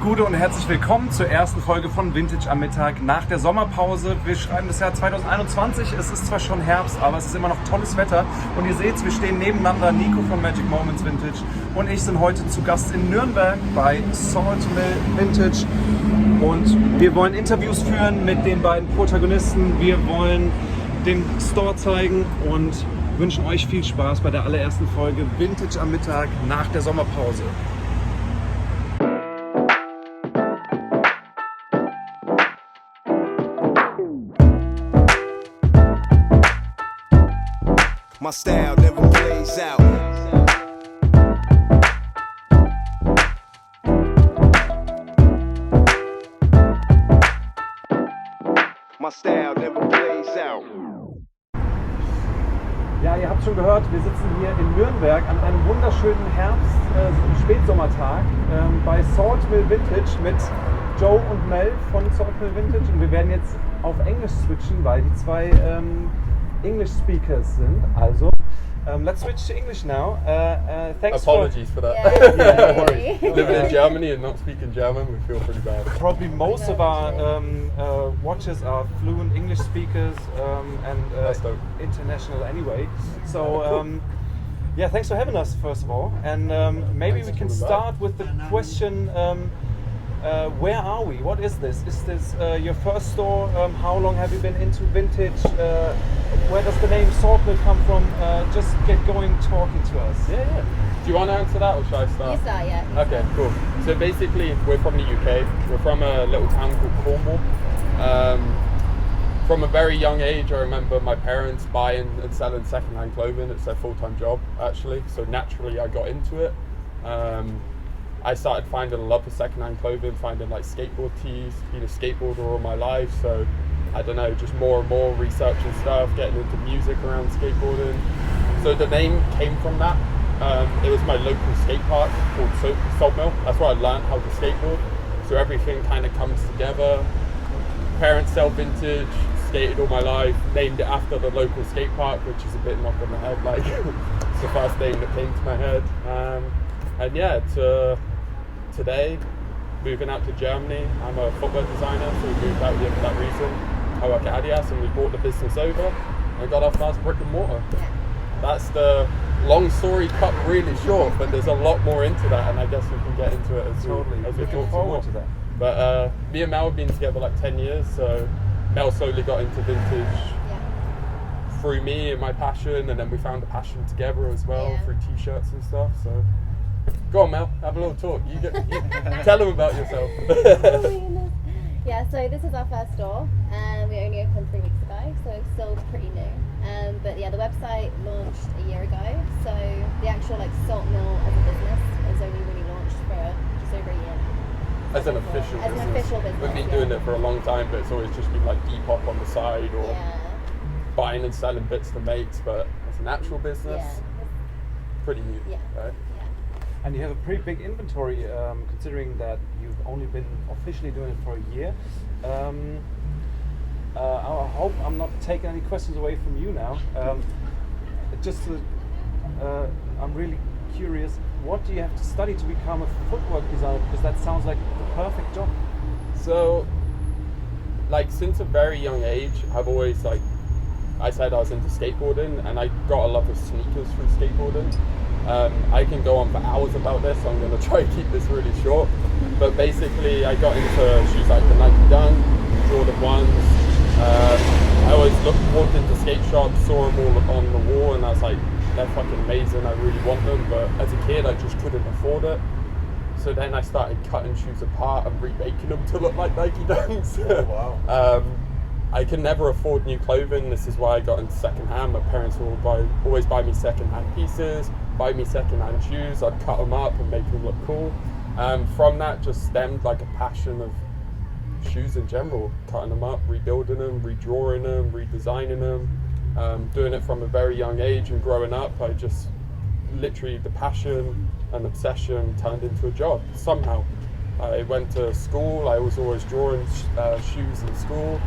Gute und herzlich willkommen zur ersten Folge von Vintage am Mittag nach der Sommerpause. Wir schreiben das Jahr 2021, es ist zwar schon Herbst, aber es ist immer noch tolles Wetter. Und ihr seht, wir stehen nebeneinander, Nico von Magic Moments Vintage und ich sind heute zu Gast in Nürnberg bei Saltmill Vintage. Und wir wollen Interviews führen mit den beiden Protagonisten, wir wollen den Store zeigen und wünschen euch viel Spaß bei der allerersten Folge Vintage am Mittag nach der Sommerpause. My style never plays out. My style never plays out. Ja, ihr habt schon gehört, wir sitzen hier in Nürnberg an einem wunderschönen Spätsommertag bei Saltmill Vintage mit Joe und Mel von Saltmill Vintage. Und wir werden jetzt auf Englisch switchen, weil die zwei English speakers sind. Also, let's switch to English now. Thanks. Apologies for that. Yeah, no worries. Living in Germany and not speaking German, we feel pretty bad. Probably most of our watchers are fluent English speakers and international anyway. So, yeah, thanks for having us first of all. And maybe we can start with the question. Where are we? What is this? Is this your first store? How long have you been into vintage? Where does the name Saltmill come from? Just get going talking to us. Yeah. Do you want to answer that or should I start? You start, yeah. Okay, cool. So basically, we're from the UK. We're from a little town called Cornwall. From a very young age, I remember my parents buying and selling second-hand clothing. It's their full-time job, actually. So naturally, I got into it. I started finding a love for second-hand clothing, finding like skateboard tees, been a skateboarder all my life, so I don't know, just more and more researching stuff, getting into music around skateboarding. So the name came from that. It was my local skate park called Saltmill. That's where I learned how to skateboard. So everything kind of comes together. Parents sell vintage, skated all my life, named it after the local skate park, which is a bit knock on the head, like it's the first name that came to my head. And yeah, today, moving out to Germany, I'm a footwear designer, so we moved out here for that reason. I work at Adidas and we brought the business over and got our first brick and mortar. That's the long story cut really short, but there's a lot more into that and I guess we can get into it as we talk more. To that. But me and Mel have been together like 10 years, so Mel slowly got into vintage through me and my passion, and then we found a passion together as well through t-shirts and stuff. So go on, Mel, have a little talk. You tell them about yourself. Yeah, so this is our first store. We only opened 3 weeks ago, so it's still pretty new. But yeah, the website launched a year ago. So the actual Saltmill as a business is only really launched for just over a year now. As an official business. An official business. We've been doing it for a long time, but it's always just been like Depop on the side or buying and selling bits to mates. But as an actual business, pretty new, right? And you have a pretty big inventory, considering that you've only been officially doing it for a year. I hope I'm not taking any questions away from you now. I'm really curious, what do you have to study to become a footwork designer? Because that sounds like the perfect job. So, since a very young age, I've always, I said I was into skateboarding, and I got a love of sneakers through skateboarding. I can go on for hours about this, so I'm going to try to keep this really short. But basically, I got into shoes like the Nike Dunk, Jordan 1s. I always walked into skate shops, saw them all on the wall, and I was like, they're fucking amazing, I really want them. But as a kid, I just couldn't afford it. So then I started cutting shoes apart and remaking them to look like Nike Dunks. Oh, wow. I can never afford new clothing. This is why I got into secondhand. My parents will always buy me secondhand pieces, buy me secondhand shoes. I'd cut them up and make them look cool. From that just stemmed a passion of shoes in general, cutting them up, rebuilding them, redrawing them, redesigning them, doing it from a very young age and growing up. I just literally, the passion and obsession turned into a job somehow. I went to school, I was always drawing shoes in school.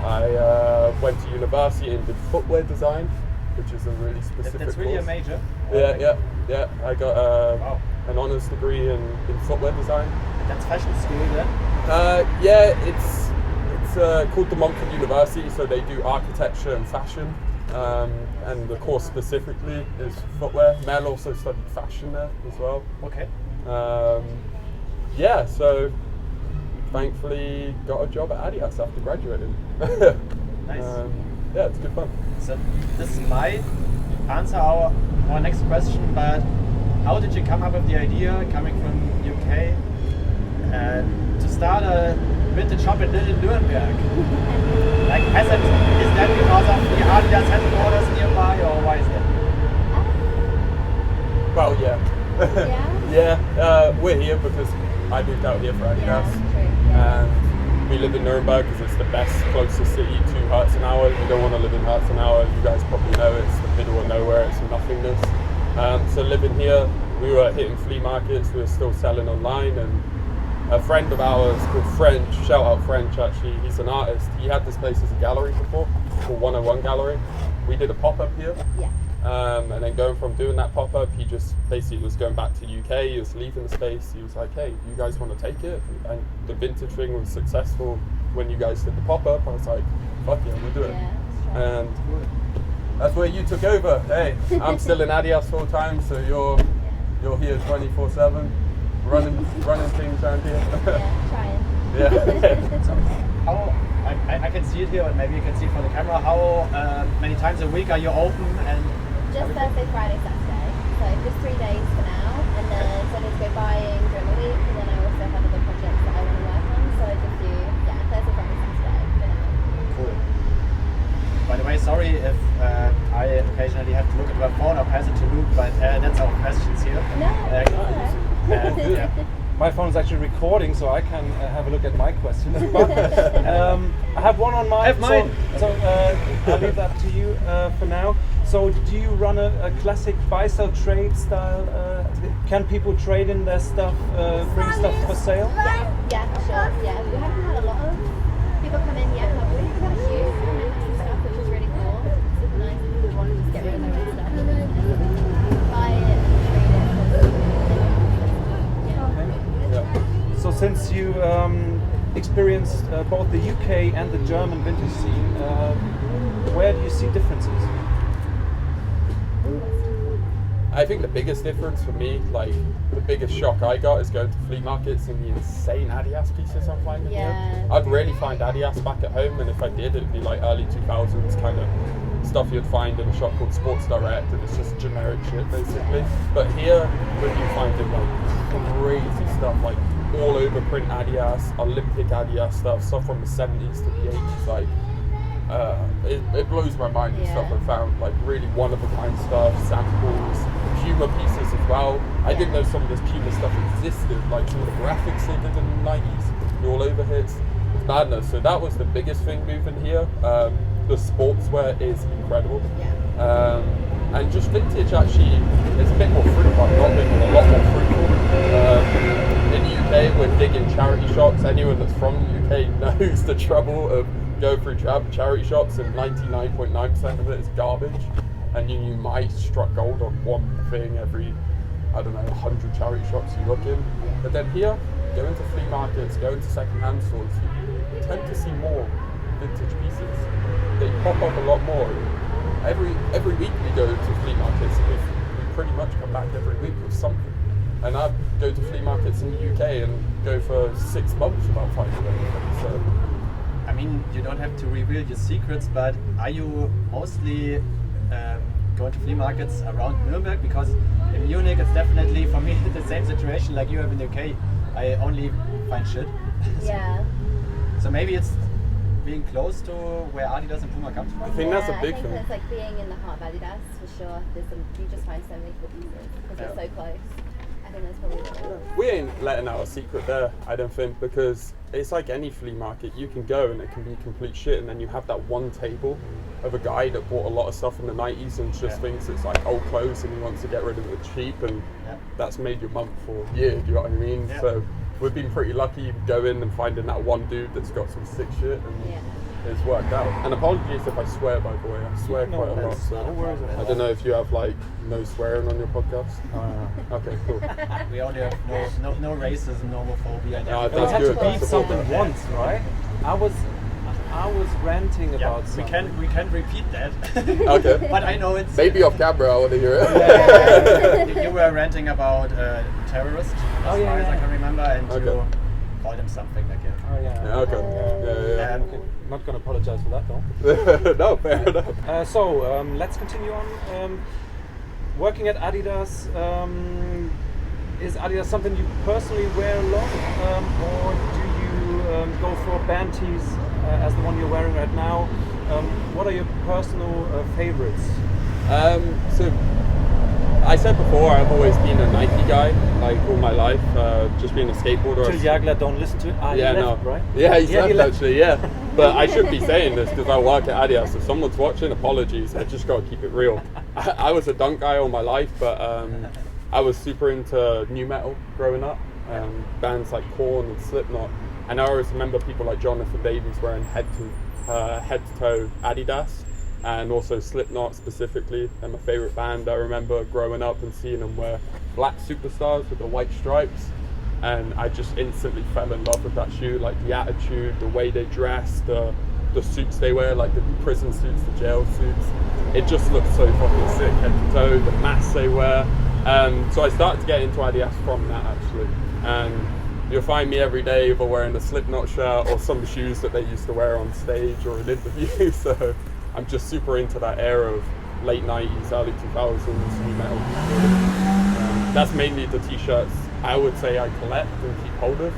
I went to university and did footwear design, which is a really specific That's really course. a major. Yeah. I got an honours degree in footwear design. that's fashion school then? Yeah, it's called the Montfort University, so they do architecture and fashion, and the course specifically is footwear. Mel also studied fashion there as well. Okay. Yeah, so thankfully got a job at Adidas after graduating. Nice. Yeah, it's good fun. So this might answer our next question, but how did you come up with the idea, coming from UK, to start a vintage shop in Nürnberg? Like, is that because of the Adidas headquarters nearby, or why is that? Well, yeah. Yeah, we're here because I moved out here for Adidas. And we live in Nürnberg because it's the best, closest city to Herzogenaurach. You don't want to live in Herzogenaurach. You guys probably know it's the middle of nowhere. It's nothingness. So living here, we were hitting flea markets. We were still selling online, and a friend of ours called French, shout out French actually, he's an artist. He had this place as a gallery before, called 101 Gallery. We did a pop-up here. Yeah. And then going from doing that pop-up, he just basically was going back to UK, he was leaving the space, he was like, hey, you guys want to take it? And the vintage thing was successful when you guys did the pop-up. I was like, fuck yeah, we'll do it. Yeah, And that's where you took over. Hey, I'm still in Adidas full time, so you're here 24/7, running things around here. Yeah, trying. Yeah. So how, I can see it here, but maybe you can see it from the camera, how many times a week are you open? And Just Thursday, Friday, Saturday. So just 3 days for now, and then so I need to go buying during the week, and then I also have other projects that I want to work on. So I just do Thursday, Friday, Saturday for now. Cool. By the way, sorry if I occasionally have to look at my phone or pass it to Luke, but that's our questions here. No, it's alright. Yeah. My phone is actually recording, so I can have a look at my questions. But, I have one on mine. I have mine. So I'll leave that to you for now. So do you run a classic buy-sell trade style? Can people trade in their stuff, bring stuff for sale? Yeah, for sure. Yeah, we haven't had a lot of people come in yet, have we? We've had a few come in with some stuff, which is really cool. It's super nice. People want to just get rid of their own stuff and then buy it and trade it. So since you experienced both the UK and the German vintage scene, where do you see differences? I think the biggest difference for me, like the biggest shock I got, is going to flea markets and the insane Adidas pieces I'm finding here. I'd rarely find Adidas back at home, and if I did, it'd be like early 2000s kind of stuff you'd find in a shop called Sports Direct, and it's just generic shit basically. But here, when you find like crazy stuff, like all over print Adidas, Olympic Adidas stuff from the 70s to the 80s, like it blows my mind the stuff I found, like really one of a kind stuff, samples, Puma pieces as well. I didn't know some of this Puma stuff existed, like some of the graphics they did in the 90s, all over hits. It's madness. So that was the biggest thing moving here. The sportswear is incredible. And just vintage actually is a bit more fruitful, a lot more fruitful. In the UK, we're big in charity shops. Anyone that's from the UK knows the trouble of going through charity shops, and 99.9% of it is garbage. And you might strike gold on one thing every, I don't know, 100 charity shops you look in. But then here, going to flea markets, going to second-hand stores, you tend to see more vintage pieces. They pop up a lot more. Every week we go to flea markets, we pretty much come back every week with something. And I go to flea markets in the UK and go for 6 months without finding anything. So, I mean, you don't have to reveal your secrets, but are you mostly going to flea markets around Nürnberg? Because in Munich, it's definitely, for me, the same situation like you have in the UK. I only find shit. So maybe it's being close to where Adidas and Puma comes from. I think that's a big I thing. think it's like being in the heart of Adidas for sure. You just find so many cool pieces because we're so close. I think that's probably what it is. We ain't letting out a secret there, I don't think, because it's like any flea market. You can go and it can be complete shit, and then you have that one table of a guy that bought a lot of stuff in the 90s and just thinks it's like old clothes and he wants to get rid of it cheap, and that's made your month or year, do you know what I mean? So we've been pretty lucky going and finding that one dude that's got some sick shit, and it's worked out. And apologies if I swear, by the way. I swear quite a lot. So I don't know if you have like no swearing on your podcast. Okay, cool. We only have no racism, no homophobia. No, We that's had good. to beat That's something good. once, right? I was ranting about we something. can repeat that. Okay. But I know it's Maybe off camera, I want to hear it. you were ranting about terrorists, as far as I can remember, and Okay. you called him something like Oh yeah. Yeah, okay. Yeah. Okay. Not gonna apologize for that though. No, fair enough. Let's continue on. Working at Adidas, is Adidas something you personally wear a lot, or do you go for band tees as the one you're wearing right now? What are your personal favorites? So I said before, I've always been a Nike guy, like all my life, just being a skateboarder. Till Jagler don't listen to it. He left, right? Yeah, he's Yeah, left he left. actually, yeah. But I should be saying this because I work at Adidas. If someone's watching, apologies. I just got to keep it real. I was a Dunk guy all my life, but I was super into new metal growing up. Bands like Cornern and Slipknot. And I always remember people like Jonathan Davies wearing head to toe Adidas. And also Slipknot specifically. They're my favourite band. I remember growing up and seeing them wear black superstars with the white stripes. And I just instantly fell in love with that shoe, like the attitude, the way they dress, the suits they wear, like the prison suits, the jail suits. It just looks so fucking sick, head to toe, the masks they wear. So I started to get into Adidas from that actually. And you'll find me every day either wearing a Slipknot shirt or some shoes that they used to wear on stage or an interview. So I'm just super into that era of late 90s, early 2000s new metal. That's mainly the t-shirts I would say I collect and keep hold of.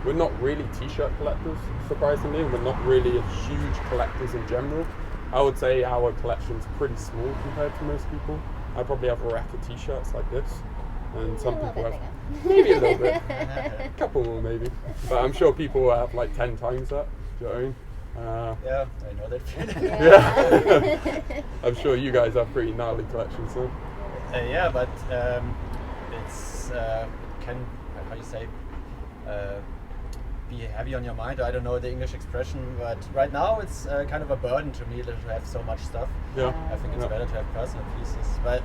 We're not really t-shirt collectors, surprisingly. We're not really huge collectors in general. I would say our collection's pretty small compared to most people. I probably have a rack of t-shirts like this, and some people have maybe a little bit, a couple more maybe. But I'm sure people will have like 10 times that. Do you know what I mean? Yeah, I know that feeling. Yeah. I'm sure you guys have pretty gnarly collections, so. Yeah, but it's can how you say be heavy on your mind. I don't know the English expression, but right now it's kind of a burden to me to have so much stuff. Yeah. I think it's better to have personal pieces. But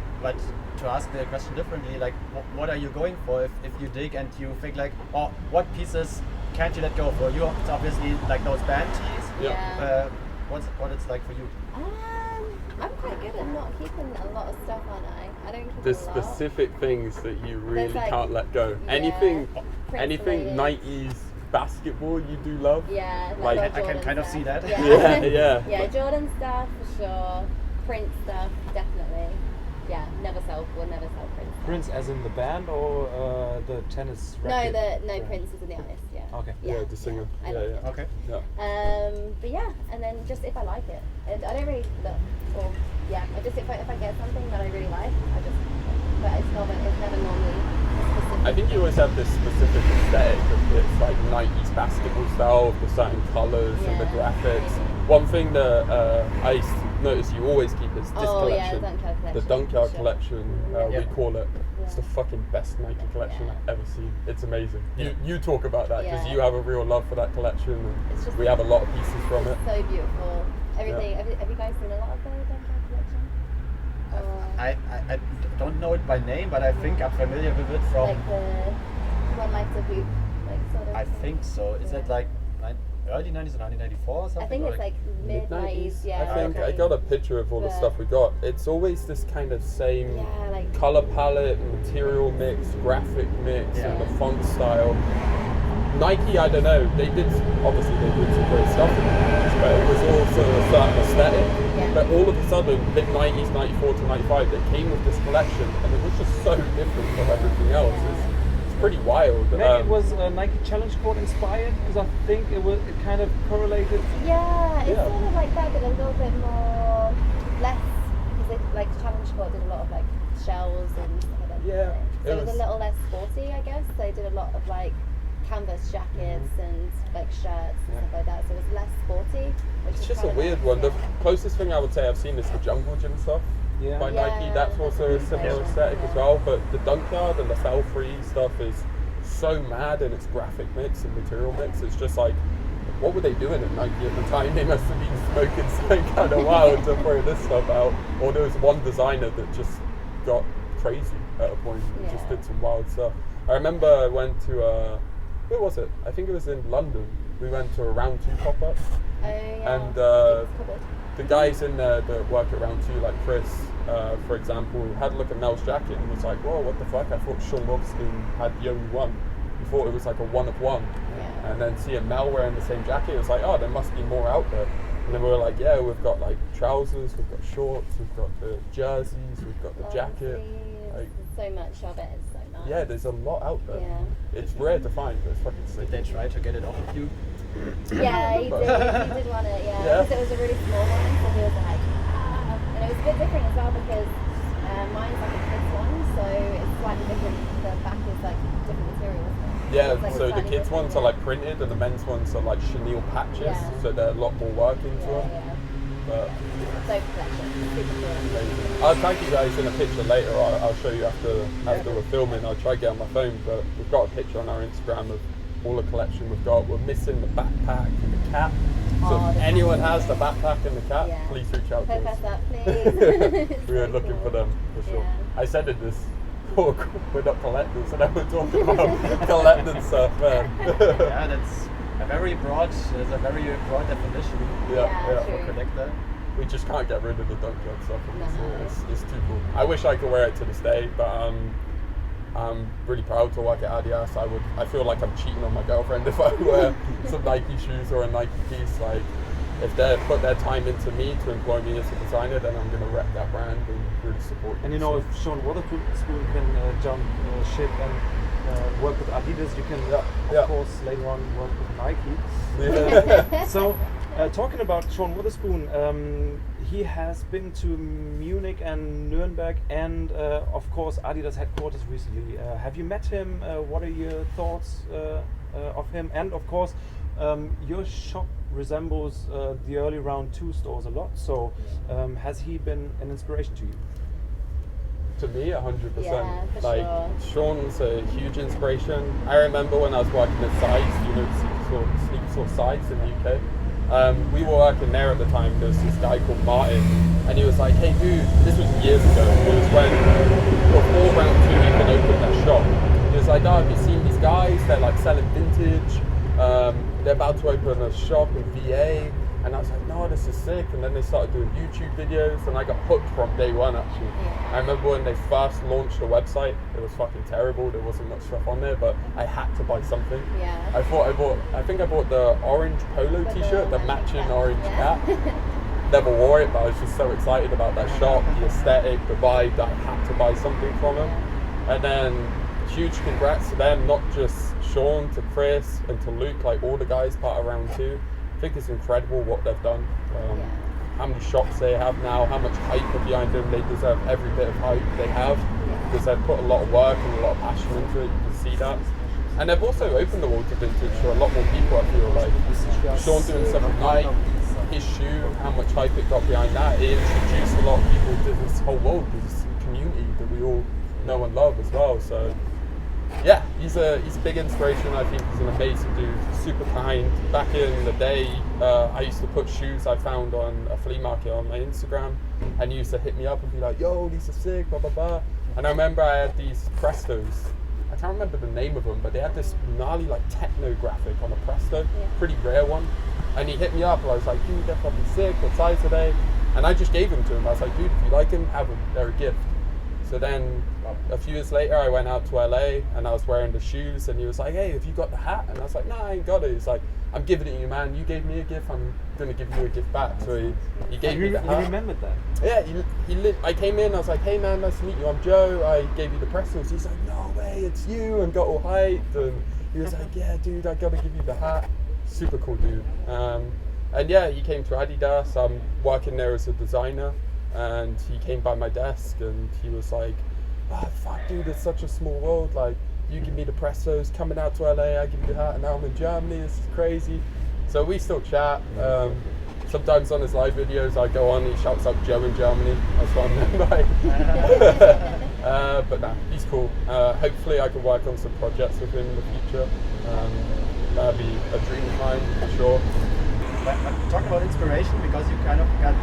to ask the question differently, like what are you going for if you dig and you think like, oh, what pieces can't you let go for? You it's obviously like those band tees. Yeah. What it's like for you? I'm quite good at not keeping a lot of stuff, aren't I? I don't keep There's a lot. specific things that you really There's, like, can't let go. yeah, Anything print-related. 90s basketball you do love. Yeah, Like- all I can Jordan kind of stuff. see that. Yeah. Yeah, Jordan stuff for sure. Print stuff, definitely. Yeah, will never sell Prince stuff. Prince as in the band or the tennis racket? No, Prince is in the artist, yeah. Okay. Yeah, the singer. I Yeah, like yeah. Okay. Yeah. But yeah, and then just if I like it. And I don't really look, or yeah, I just if I get something that I really like, but it's never normally specific. I think you always have this specific aesthetic of it's like 90s basketball style, the certain colours and the Yeah, graphics. maybe. One thing that I used to notice you always keep is this collection. The Dunkyard collection. The Dunkyard sure. collection, we Yeah. call it. It's the Yeah. fucking best Nike collection Yeah. I've ever seen. It's amazing. Yeah. You talk about that because Yeah. you have a real love for that collection, and It's just we have a lot of pieces from it. It's so beautiful. Everything. Have you guys seen a lot of the Dunkyard collection? Or I don't know it by name, but I think I'm familiar with it from. like the one like the hoop, like sort of. I think so. Is it like early 90s or 1994 or something? I think or it's like mid 90s. Yeah. I think I like- got a picture of all the But- stuff we got. It's always this kind of same Yeah, like color palette, material mix, graphic mix, and the font style. Nike, I don't know, they did some great stuff in the 90s, but it was also a certain aesthetic. Yeah. But all of a sudden, mid 90s, 94 to 95, they came with this collection, and it was just so different from everything else. It's pretty wild. Maybe it was Nike Challenge Court inspired because I think it kind of correlated. yeah, it's Yeah. sort of like that, but a little bit more less because like Challenge Court did a lot of like shells and stuff like that. Yeah, So it it was was- a little less sporty, I guess. They did a lot of like canvas jackets and like shirts and stuff like that. So it was less sporty. Which It's is just a kinda weird nice, one. yeah. The closest thing I would say I've seen is the Jungle Gym stuff Yeah. by Yeah, Nike. That's also a similar yeah. aesthetic as well. But the Dunkyard and the Fell Free stuff is so mad in its graphic mix and material mix. It's just like what were they doing at Nike at the time? They must have been smoking something kind of wild to throw this stuff out. Or there was one designer that just got crazy at a point and just did some wild stuff. I remember I went to, where was it? I think it was in London. We went to a Round 2 pop-up. Oh, yeah. And the guys in there that work at Round 2, like Chris, for example, had a look at Mel's jacket and was like, whoa, what the fuck? I thought Sean Witherspoon had the only one. You thought it was like a one of one. Yeah. And then seeing Mel wearing the same jacket, it was like, oh, there must be more out there. And then we were like, yeah, we've got like trousers, we've got shorts, we've got the jerseys, we've got the jacket. Like, so much of it is so nice. yeah, there's a lot out there. Yeah. It's rare to find, but it's fucking sick. Did they try to get it off of you? Yeah, he did want it, Yeah. because it was a really small one, so he was like, ah. And it was a bit different as well because mine's like a kid's one, so it's slightly different. The back is like different materials. Yeah, It's, like, so the slightly kids' different, ones are like printed and the men's ones are like chenille patches, Yeah. so they're a lot more work into them. Yeah. But So collection, super cool. I'll tag you guys in a picture later. I'll show you after we're filming. I'll try to get on my phone, but we've got a picture on our Instagram of all the collection we've got. We're missing the backpack and the cap. So Oh, if the anyone cap. has the backpack and the cap, Yeah. please reach out to Hook us. us up, please. We are looking for them for sure. Yeah. I said in this talk, we're not collectors, and then we're talking about collecting stuff, man. Yeah, that's a very broad definition Yeah. for collector. We just can't get rid of the dunk job stuff. No. It's too cool. I wish I could wear it to this day, but I'm really proud to work at Adidas. I feel like I'm cheating on my girlfriend if I wear some Nike shoes or a Nike piece. Like, if they put their time into me to employ me as a designer, then I'm going to rep that brand and really support it. And you know, if Sean Witherspoon can jump ship and work with Adidas, you can, of course, later on work with Nike. So, talking about Sean Witherspoon, he has been to Munich and Nürnberg and, of course, Adidas headquarters recently. Have you met him? What are your thoughts of him? And, of course, your shop resembles the early Round 2 stores a lot. So, has he been an inspiration to you? To me, 100%. Yeah, for like, sure. Sean's a huge inspiration. I remember when I was working at Size, you know, Sleep Store Size in the UK. We were working there at the time. There was this guy called Martin, and he was like, "Hey, dude," this was years ago. It was when before Round 2 even opened their shop. He was like, "Oh, have you seen these guys? They're like selling vintage. They're about to open a shop in VA." And I was like, "No, this is sick." And then they started doing YouTube videos, and I got hooked from day one. Actually, Yeah. I remember when they first launched the website. It was fucking terrible. There wasn't much stuff on there, but I had to buy something. Yeah. I think I bought the orange polo With T-shirt, the the matching cap, orange yeah. cap. Never wore it, but I was just so excited about that shop, the aesthetic, the vibe, that I had to buy something from them. And then huge congrats to them, not just Sean, to Chris, and to Luke, like all the guys part of Round 2. I think it's incredible what they've done. How many shops they have now, how much hype are behind them. They deserve every bit of hype they have because they've put a lot of work and a lot of passion into it. You can see that. And they've also opened the world to vintage for a lot more people, I feel like. Sean doing stuff with Nike, his shoe, how much hype it got behind that. It introduced a lot of people to this whole world, this community that we all know and love as well. So yeah, he's a big inspiration. I think he's an amazing dude, super kind. Back in the day, I used to put shoes I found on a flea market on my Instagram, and he used to hit me up and be like, "Yo, these are sick, blah, blah, blah." And I remember I had these Prestos. I can't remember the name of them, but they had this gnarly like techno graphic on a Presto, pretty rare one. And he hit me up, and I was like, "Dude, they're fucking sick, what size are they?" And I just gave them to him. I was like, "Dude, if you like them, have them, they're a gift." So then a few years later, I went out to LA and I was wearing the shoes, and he was like, "Hey, have you got the hat?" And I was like, "No, I ain't got it." He's like, "I'm giving it to you, man. You gave me a gift, I'm gonna give you a gift back." So he gave me the hat. You remembered that? Yeah, I came in, I was like, "Hey man, nice to meet you, I'm Joe. I gave you the Prestos." He's like, "No way, it's you," and got all hyped. And he was like, "Yeah, dude, I gotta give you the hat." Super cool dude. And yeah, he came to Adidas. I'm working there as a designer, and he came by my desk and he was like, "Oh fuck, dude, it's such a small world. Like, you give me the Prestos, coming out to LA, I give you the hat, and now I'm in Germany. This is crazy." So we still chat. Sometimes on his live videos, I go on, he shouts out Joe in Germany. That's what I'm known by. But nah, he's cool. Hopefully I can work on some projects with him in the future. that'd be a dream of mine for sure. But talk about inspiration, because you kind of got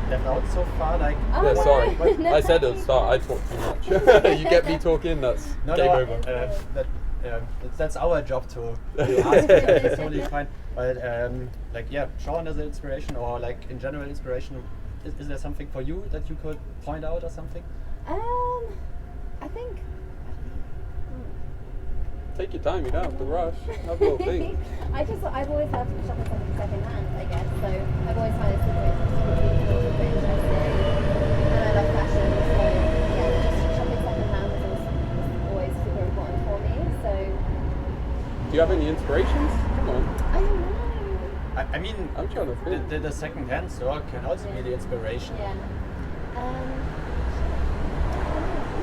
left out so far. Like, Oh, Yeah, no. sorry. No. I said at the start I talk too much. You get me talking, that's game over. That's our job to ask. It's totally fine. But Sean as an inspiration, or like in general inspiration, is there something for you that you could point out or something? I think. Take your time, you don't have to rush. Have a little think. I've always loved shopping second hand, I guess. So I've always found it super beautiful, super interesting, and I love fashion. So yeah, just shopping second hand was always super important for me. So Do you have any inspirations? Come on. I don't know. I mean, I'm trying to think. the second-hand store can also be the inspiration. Yeah.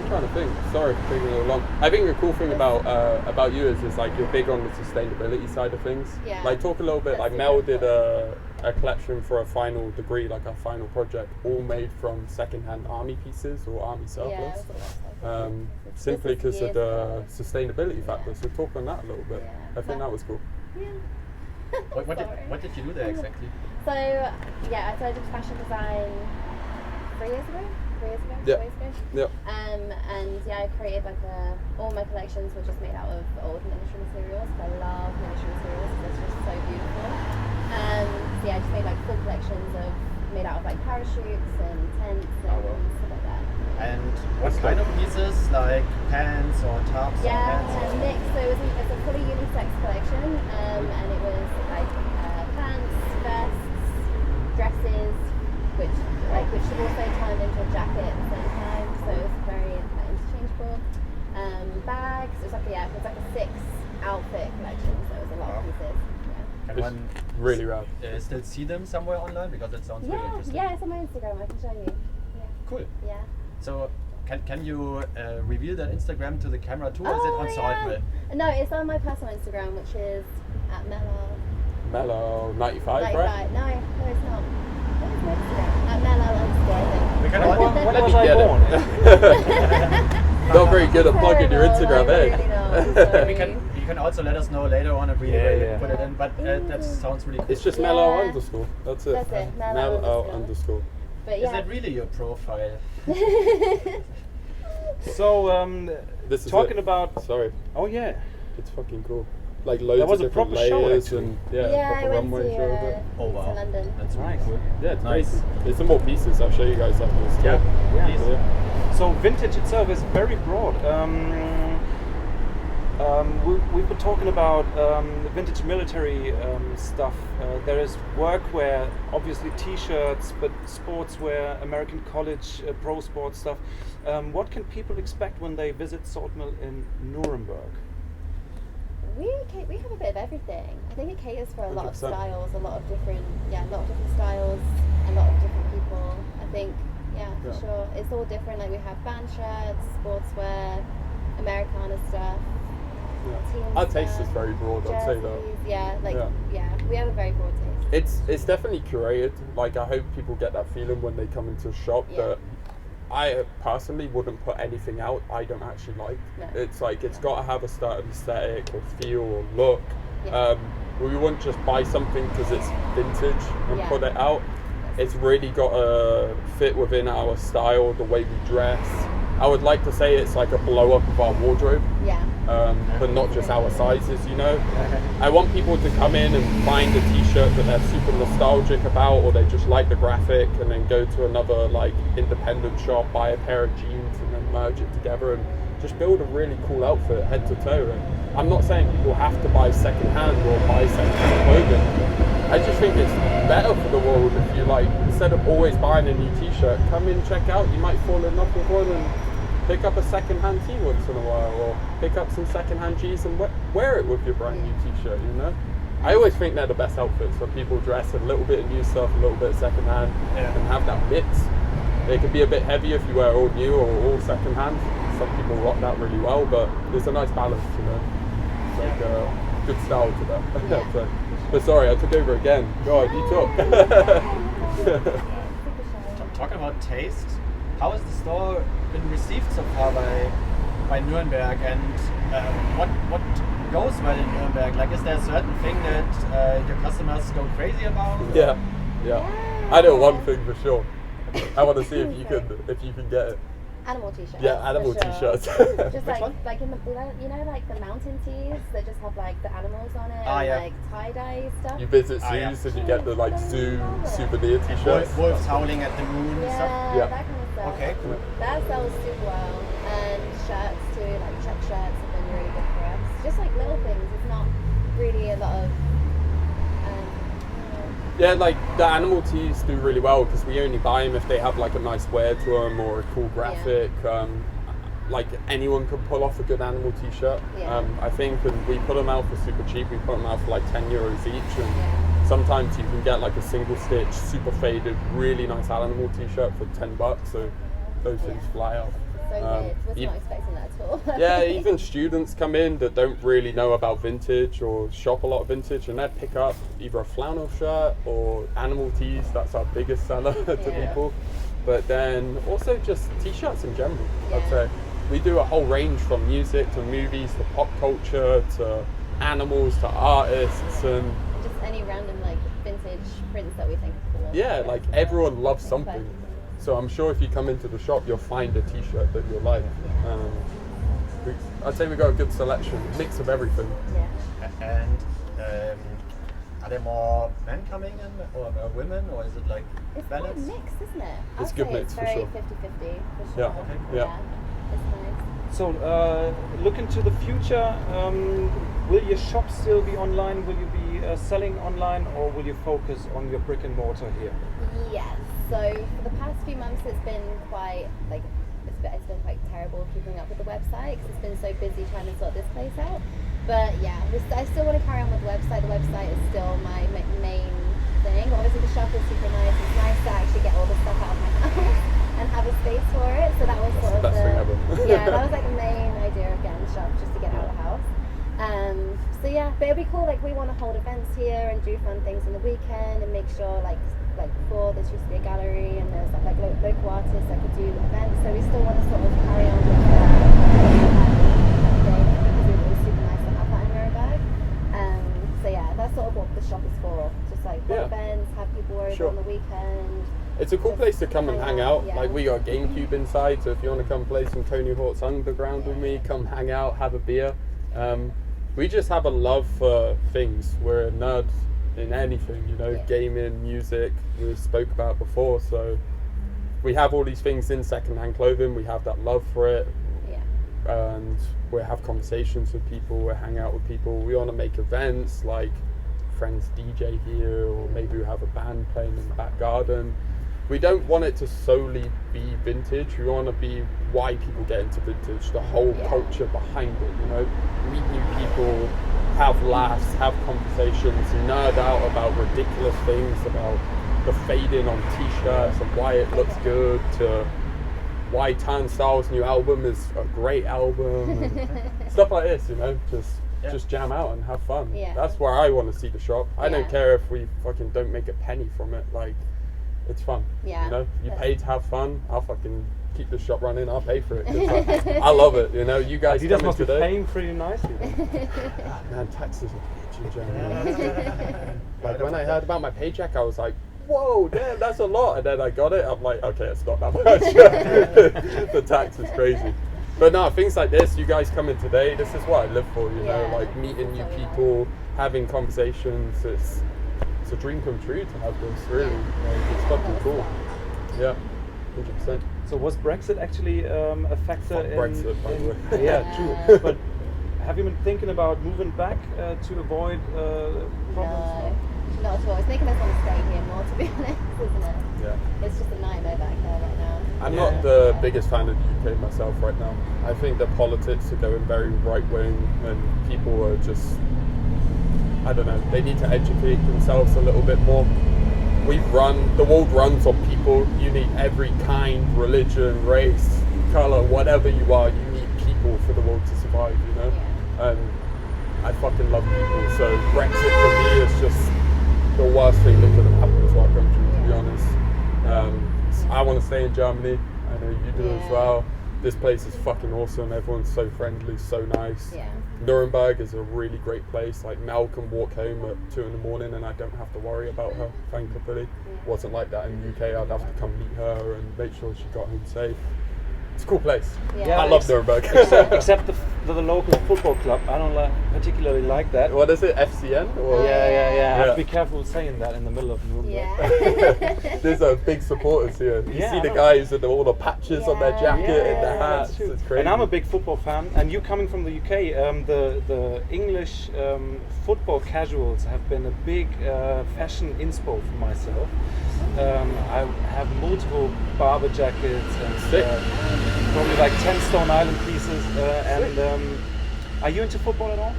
I'm trying to think. Sorry for taking a little long. I think the cool thing about you is like you're big on the sustainability side of things. Yeah. Like talk a little bit. That's Like super Mel did important. a collection for a final degree, like a final project, all made from second-hand army pieces or army Yeah. surplus. It was all that stuff. Simply This is because of years the ago. sustainability factor. So talk on that a little bit. Yeah. I think that was cool. Yeah. What did you do there exactly? So yeah, I started fashion design 3 years ago. 4 years ago. Yeah. 4 years ago. Yep. And yeah, I created like all my collections were just made out of old miniature materials. I love miniature materials because it's just so beautiful. So yeah, I just made like full collections made out of like parachutes and tents and stuff like that. And what kind of pieces, like pants or tops or Yeah, pants? a mix. So it's a fully unisex collection, and it was like pants, vests, dresses, which also turned into a jacket at the same time. So it was very interchangeable. Bags. It was like a 6 outfit collection. So it was a lot of pieces. Can It's one really rad. still see them somewhere online? Because that sounds really Yeah, interesting. yeah. It's on my Instagram. I can show you. Yeah. Cool. Yeah. So can you reveal that Instagram to the camera too, or is it on Saltmill? No, it's on my personal Instagram, which is at Mellow 95, 95. right? No, it's not. What is my Instagram? At Mellow_, We can When all, was Let me I get born? it. Not very good at plugging your Instagram, eh? you can also let us know later on if we Yeah. put it in, but that sounds really cool. It's just Yeah. mellow underscore. That's it. That's it, mellow Mellow underscore. underscore. But Is yeah. that really your profile? So, This is talking it. about. Sorry, Oh yeah. it's fucking cool. Like loads That was of a different proper show, layers actually. and Yeah, proper I went runway show of it. to, Oh wow, to London. that's really Nice. cool. Yeah, it's Nice. crazy. There's some more pieces. I'll show you guys after this. Yeah, Yeah. please. So vintage itself is very broad. We've been talking about vintage military stuff. There is workwear, obviously t-shirts, but sportswear, American college, pro sports stuff. What can people expect when they visit Saltmill in Nuremberg? We have a bit of everything. I think it caters for a lot of 100%. styles, a lot of different styles, a lot of different people. I think, for Yeah. sure. It's all different. Like we have band shirts, sportswear, Americana stuff. Team Our taste stuff, is very broad, I'd say that. jerseys, we have a very broad taste. It's definitely curated. Like I hope people get that feeling when they come into a shop Yeah. that I personally wouldn't put anything out I don't actually like. No. It's like it's got to have a certain aesthetic or feel or look. Yeah. We wouldn't just buy something because it's vintage and Yeah. put it out. It's really got to fit within our style, the way we dress. I would like to say it's like a blow up of our wardrobe. Yeah. But not just our sizes, you know. I want people to come in and find a t-shirt that they're super nostalgic about, or they just like the graphic, and then go to another like independent shop, buy a pair of jeans, and then merge it together and just build a really cool outfit head to toe. And I'm not saying people have to buy second hand or buy second hand clothing. I just think it's better for the world if you like, instead of always buying a new t-shirt, come in, check out, you might fall in love with one and pick up a second-hand tee once in a while, or pick up some second-hand jeans and wear it with your brand new t-shirt, you know? I always think they're the best outfits when people dress a little bit of new stuff, a little bit of second-hand, and have that mix. They can be a bit heavy if you wear all new or all second-hand. Some people rock that really well, but there's a nice balance, you know? It's like good style to that. So, but sorry, I took over again. Go on, you talk. Talking about taste, how has the store been received so far by Nürnberg, and what goes well in Nürnberg? Nürnberg? Like, is there a certain thing that your customers go crazy about? Yeah. I know one thing for sure. I want to see if you can get it. Animal t-shirts. Yeah, animal for sure. t-shirts. Just like in the like the mountain tees that just have like the animals on it and like tie-dye stuff. You visit zoos and you get the like zoo souvenir t-shirts. Wolves howling at the moon and stuff. Yeah. That kind of stuff. Okay, cool. That sells super well. And shirts too, like check shirts have been really good for us. Just like little things. It's not really a lot of yeah, like the animal tees do really well because we only buy them if they have like a nice wear to them or a cool graphic. Like anyone can pull off a good animal t-shirt. I think, and we put them out for super cheap. We put them out for like €10 each, and sometimes you can get like a single stitch, super faded, really nice animal t-shirt for $10. So those things fly off. So good. Was not expecting that at all. Yeah, even students come in that don't really know about vintage or shop a lot of vintage, and they'd pick up either a flannel shirt or animal tees. That's our biggest seller to people. But then also just t-shirts in general. I'd say we do a whole range from music to movies to pop culture to animals to artists and just any random like vintage prints that we think are cool. yeah, like everyone loves something. So I'm sure if you come into the shop, you'll find a t-shirt that you'll like. I'd say we got a good selection, mix of everything. Yeah. And are there more men coming in or women, or is it like balance? It's quite mixed, isn't it? It's good mix for sure. It's very 50-50 for sure. Yeah. Okay. Yeah. It's nice. So, looking to the future, will your shop still be online? Will you be selling online, or will you focus on your brick and mortar here? Yes. So for the past few months, it's been quite like it's been quite terrible keeping up with the website because it's been so busy trying to sort this place out. But yeah, I still want to carry on with the website. The website is still my main thing. Obviously, the shop is super nice. It's nice to actually get all the stuff out of my house and have a space for it. So that was sort of Best thing ever. yeah, that was like the main idea of getting the shop, just to get out of the house. So yeah, but it'll be cool. Like we want to hold events here and do fun things on the weekend and make sure like before there used to be a gallery and there's like local artists that could do events. So we still want to sort of carry on with because it was super nice to have that in Nürnberg. So yeah, that's sort of what the shop is for. Just like events, have people over on the weekend. It's a cool place to come and hang out. Yeah. Like we got a GameCube inside, so if you want to come play some Tony Hawk's Underground with me, come hang out, have a beer. We just have a love for things. We're a nerd in anything, you know, gaming, music, we spoke about before. So we have all these things in secondhand clothing. We have that love for it, and we have conversations with people. We hang out with people. We want to make events like friends DJ here, or maybe we have a band playing in the back garden. We don't want it to solely be vintage. We want to be why people get into vintage, the whole culture behind it, you know, meet new people, have laughs, have conversations, nerd out about ridiculous things, about the fading on t-shirts and why it looks good, to why Turnstile's new album is a great album, and stuff like this, you know, just jam out and have fun. That's where I want to see the shop. I don't care if we fucking don't make a penny from it, like, it's fun. You know, you pay to have fun, I'll fucking keep the shop running, I'll pay for it. 'Cause I love it, you know, you guys Adidas come in must be today. paying pretty nicely then. Man, taxes are bitch in Germany. Like when I heard about my paycheck, I was like, whoa, damn, that's a lot. And then I got it, I'm like, okay, it's not that much. The tax is crazy. But no, things like this, you guys come in today, this is what I live for, you know, like meeting new people, having conversations. It's a dream come true to have this, really. Like, it's fucking cool. Yeah, 100%. So was Brexit actually a factor in Brexit, by the way. Yeah, true. But have you been thinking about moving back to avoid problems? No, not at all. It's making us want to stay here more, to be honest, isn't it? Yeah. It's just a nightmare back there right now. I'm not the biggest fan of the UK myself right now. I think the politics are going very right wing, and people are just, I don't know, they need to educate themselves a little bit more. The world runs on people. You need every kind, religion, race, colour, whatever you are, you need people for the world to survive, you know? And I fucking love people, so Brexit for me is just the worst thing that could have happened to our country, to be honest. I want to stay in Germany, I know you do as well. this place is fucking awesome. Everyone's so friendly, so nice. Yeah. Nürnberg is a really great place. Like Mel can walk home at 2 a.m. and I don't have to worry about her, thankfully. Wasn't like that in the UK. I'd have to come meet her and make sure she got home safe. It's a cool place. Yeah. I love Nürnberg. Except the local football club. I don't particularly like that. What is it, FCN? Or? Yeah. I have to be careful saying that in the middle of Nürnberg. Yeah. There's big supporters here. You see the guys with all the patches on their jacket and their hats. It's crazy. And I'm a big football fan. And you coming from the UK, the English football casuals have been a big fashion inspo for myself. I have multiple Barber jackets and probably like 10 Stone Island pieces. Are you into football at all?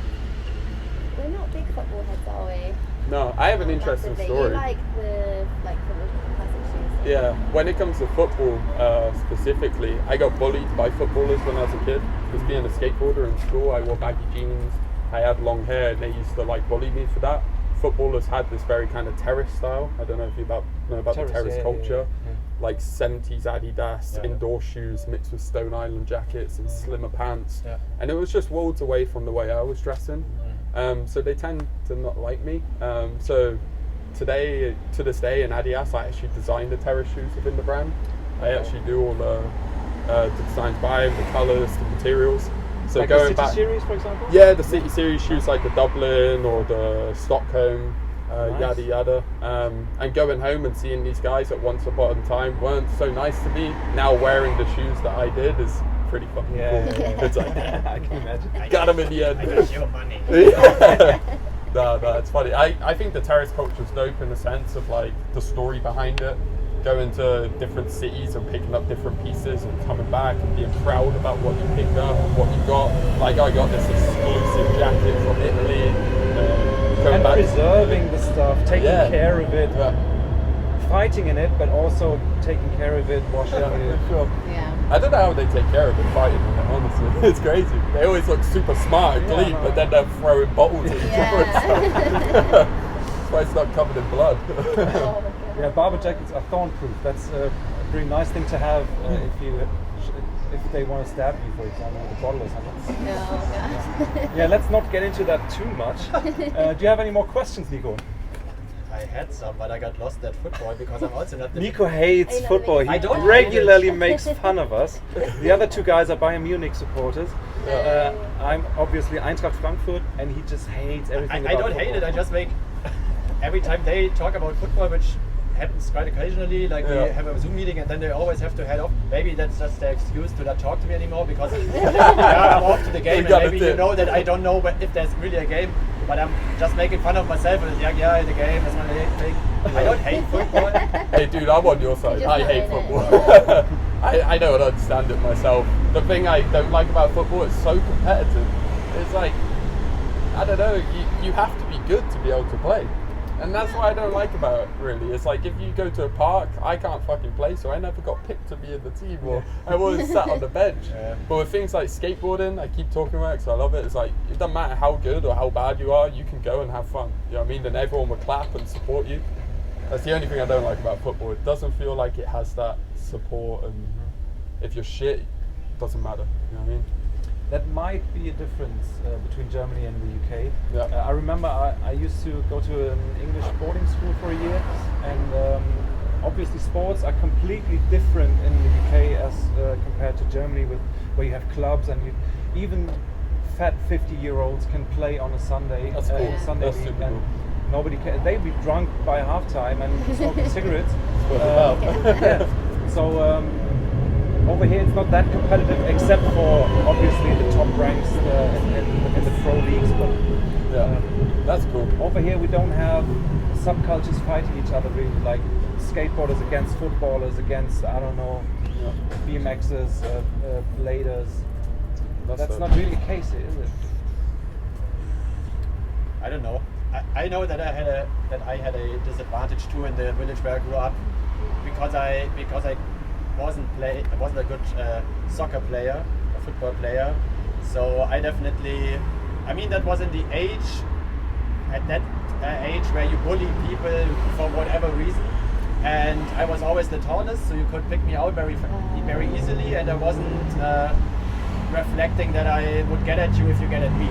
We're not big football heads, are we? No, I have an interesting Massively. story. You like the classic shoes? Yeah, when it comes to football specifically, I got bullied by footballers when I was a kid. Because being a skateboarder in school, I wore baggy jeans, I had long hair, and they used to like bully me for that. Footballers had this very kind of terrace style. I don't know if you know about the terrace culture. Yeah. Like 70s Adidas indoor shoes mixed with Stone Island jackets and slimmer pants. Yeah. And it was just worlds away from the way I was dressing. So they tend to not like me. So to this day in Adidas, I actually designed the terrace shoes within the brand. I actually do all the designs by them, the colours, the materials. So Like going the City back, Series, for example? yeah, the City Series shoes like the Dublin or the Stockholm, Nice. yada yada. And going home and seeing these guys that once upon a time weren't so nice to me, now wearing the shoes that I did is pretty fucking cool. It's like, I can imagine. got them in the end. I got your money. No, it's funny. I think the terrace culture is dope in the sense of like the story behind it. Going to different cities and picking up different pieces and coming back and being proud about what you picked up and what you got. Like I got this exclusive jacket from Italy. And preserving the stuff, taking care of it, fighting in it, but also taking care of it, washing it. Yeah. I don't know how they take care of it fighting in it, honestly. It's crazy. They always look super smart and clean, but then they're throwing bottles at each other and stuff. That's why it's not covered in blood. Yeah, barber jackets are thorn proof. That's a pretty nice thing to have if they want to stab you, for example, with a bottle or something. No, God. Yeah, let's not get into that too much. Do you have any more questions, Nico? I had some, but I got lost at football because I'm also not the Nico hates I love football. it. He I don't regularly hate it. makes fun of us. The other two guys are Bayern Munich supporters. I'm obviously Eintracht Frankfurt, and he just hates everything I about don't hate it. football. I just make every time they talk about football, which happens quite occasionally. Like we have a Zoom meeting, and then they always have to head off. Maybe that's just their excuse to not talk to me anymore because I'm off to the game, and maybe you know that I don't know if there's really a game, but I'm just making fun of myself. And yeah, the game is my thing. I don't hate football. Hey dude, I'm on your side. You're I just hate not in football. I don't understand it myself. The thing I don't like about football, it's so competitive. It's like, I don't know, you have to be good to be able to play. And that's what I don't like about it, really. It's like if you go to a park, I can't fucking play, so I never got picked to be in the team, or I always sat on the bench. But with things like skateboarding, I keep talking about it because I love it. It's like, it doesn't matter how good or how bad you are, you can go and have fun. You know what I mean? Then everyone will clap and support you. That's the only thing I don't like about football. It doesn't feel like it has that support, and if you're shit, it doesn't matter. You know what I mean? That might be a difference between Germany and the UK. Yeah. I remember I used to go to an English boarding school for a year, and obviously sports are completely different in the UK as compared to Germany, where you have clubs and even fat 50-year-olds can play on a Sunday. That's cool. Sunday That's league, super and cool. nobody can. They'd be drunk by halftime and smoking cigarettes. So. Over here it's not that competitive, except for obviously the top ranks in the pro leagues. But that's cool. over here we don't have subcultures fighting each other really, like skateboarders against footballers against, I don't know, BMXers, bladers. That's not really the case here, is it? I don't know. I know that I had a disadvantage too in the village where I grew up because I wasn't a good soccer player, a football player. So I definitely, I mean, that was in the age, at that age where you bully people for whatever reason. and I was always the tallest, so you could pick me out very easily, and I wasn't reflecting that I would get at you if you get at me.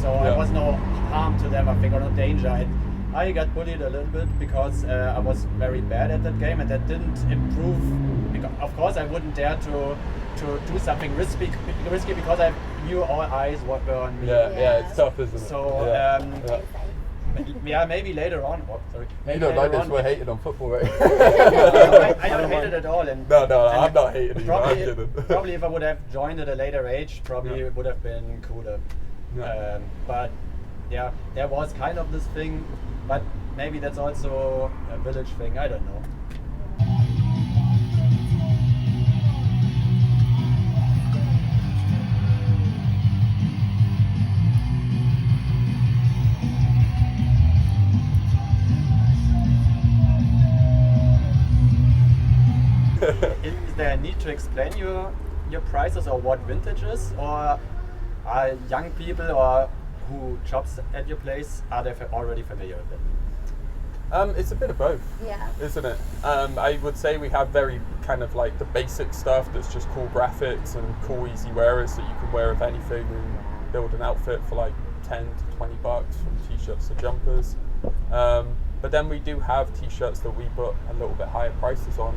So I was no harm to them, I think, or no danger. I got bullied a little bit because I was very bad at that game, and that didn't improve. Because, of course, I wouldn't dare to do something risky because I knew all eyes were on me. Yeah, it's tough, isn't it? So maybe later on. Oh, sorry. You don't like this? We're hating on football, right? I don't hate it at all. And No, I'm not hating you. Probably if I would have joined at a later age, it would have been cooler. Yeah. But yeah, there was kind of this thing, but maybe that's also a village thing. I don't know. Is there a need to explain your prices or what vintage is, or are young people or who shops at your place, are they already familiar with it? It's a bit of both, isn't it? I would say we have very kind of like the basic stuff that's just cool graphics and cool easy wearers that you can wear with anything and build an outfit for like 10 to 20 bucks, from t-shirts to jumpers. But then we do have t-shirts that we put a little bit higher prices on.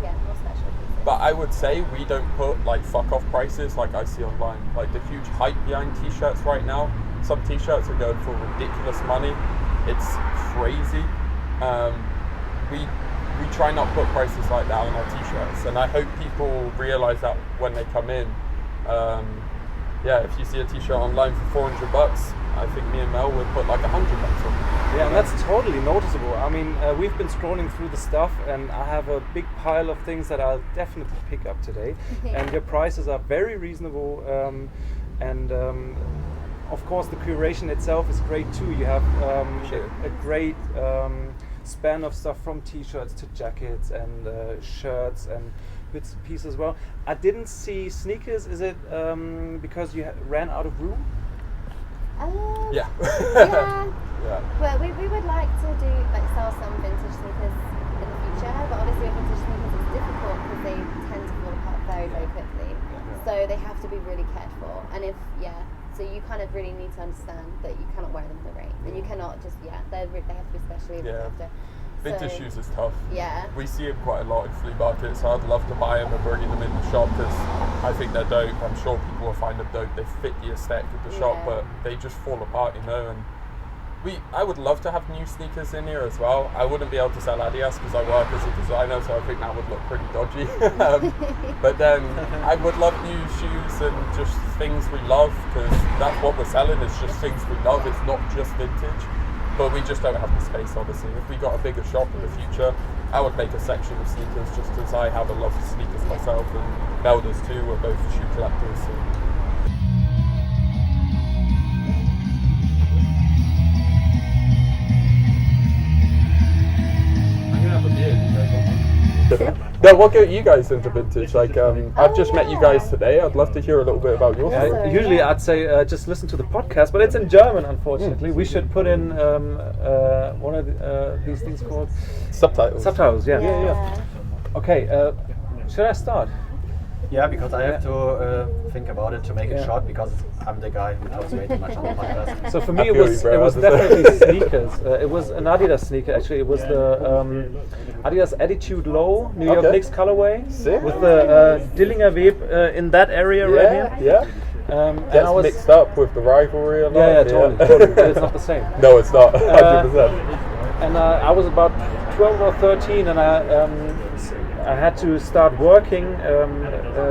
Yeah, more special pieces. But I would say we don't put like fuck off prices like I see online. Like the huge hype behind t-shirts right now. Some t-shirts are going for ridiculous money. It's crazy. We try not put prices like that on our t-shirts, and I hope people realise that when they come in. If you see a t-shirt online for $400, I think me and Mel would put like $100 on it. Yeah, and that's totally noticeable. I mean, we've been scrolling through the stuff, and I have a big pile of things that I'll definitely pick up today. And your prices are very reasonable, and of course the curation itself is great too. You have a great span of stuff from t-shirts to jackets and shirts and bits and pieces as well. I didn't see sneakers. Is it because you ran out of room? Yeah. But we would like to sell some vintage sneakers in the future, but obviously with vintage sneakers it's difficult because they tend to fall apart very, very quickly. So they have to be really cared for. And so you kind of really need to understand that you cannot wear them in the rain. And you cannot just, they have to be specially looked after. Vintage shoes is tough. Yeah. We see them quite a lot in flea markets, so I'd love to buy them and bring them in the shop because I think they're dope. I'm sure people will find them dope. They fit the aesthetic of the shop, but they just fall apart, And I would love to have new sneakers in here as well. I wouldn't be able to sell Adidas because I work as a designer, so I think that would look pretty dodgy. But then I would love new shoes and just things we love, because that's what we're selling, is just things we love. It's not just vintage. But we just don't have the space, obviously. If we got a bigger shop in the future, I would make a section of sneakers, just because I have a love for sneakers myself, and Mel does too. We're both shoe collectors. So. I'm gonna have a beer. No, what got you guys into vintage? I've just met you guys today. I'd love to hear a little bit about your story. Usually I'd say just listen to the podcast, but it's in German, unfortunately. We should put in one of these things called Subtitles. Subtitles, yeah. Okay, should I start? Yeah, because I have to think about it to make it short, because I'm the guy who talks way too much on the podcast. So for me, it was definitely sneakers. It was an Adidas sneaker, actually. It was the Adidas Attitude Low New York Knicks colorway with the Dillinger Web in that area right here. Yeah. Gets mixed up with the rivalry a lot. Yeah, totally. But it's not the same. No, it's not. 100%. And I was about 12 or 13, and I had to start working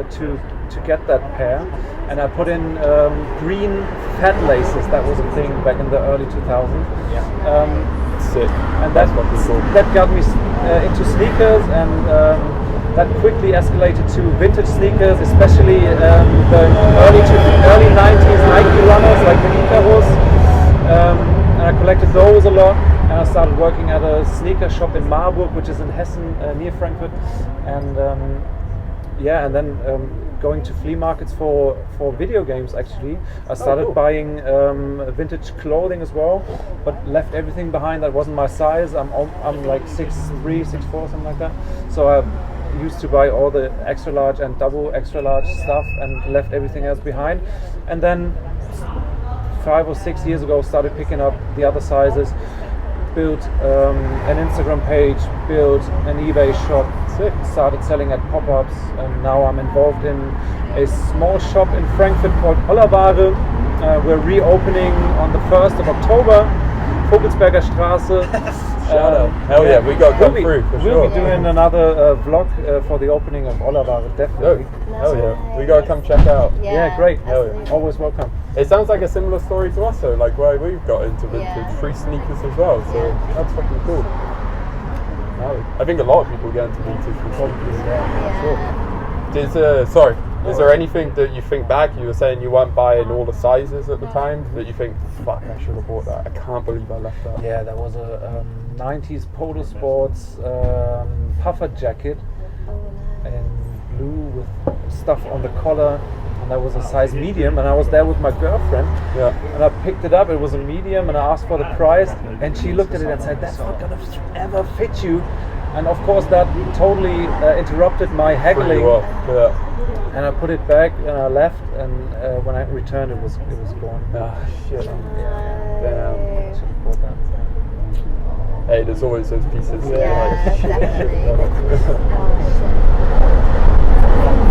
to get that pair, and I put in green fat laces. That was a thing back in the early 2000s. Sick. And that got me into sneakers, and that quickly escalated to vintage sneakers, especially the early 90s Nike runners like the Icarus. And I collected those a lot, and I started working at a sneaker shop in Marburg, which is in Hessen, near Frankfurt, and and then going to flea markets for video games. Actually, I started cool. buying vintage clothing as well, but left everything behind. That wasn't my size. I'm like 6'3", 6'4", something like that. So I used to buy all the extra large and double extra large stuff and left everything else behind. And then 5 or 6 years ago, started picking up the other sizes. Built an Instagram page, built an eBay shop, started selling at pop-ups, and now I'm involved in a small shop in Frankfurt called Ollerware. We're reopening on the 1st of October, Vogelsberger Straße. Hell yeah, we got to come through for sure. We'll be doing another vlog for the opening of Ollerware, definitely. Hell yeah, we got to come check out. Yeah, great. Absolutely. Always welcome. It sounds like a similar story to us, though, like why we've got into vintage, free sneakers as well, so that's fucking cool. I think a lot of people get into vintage with sneakers. Is there anything that you think back, you were saying you weren't buying all the sizes at the time, that you think, fuck, I should have bought that, I can't believe I left that? Yeah, there was a 90s Polo Sports puffer jacket in blue with stuff on the collar. And that was a size medium, and I was there with my girlfriend, and I picked it up. It was a medium, and I asked for the price, and she looked at it and said, "That's not gonna ever fit you." And of course, that totally interrupted my haggling. And I put it back, and I left, and when I returned, it was gone. Ah, shit. Damn. I should have bought that. Hey, there's always those pieces.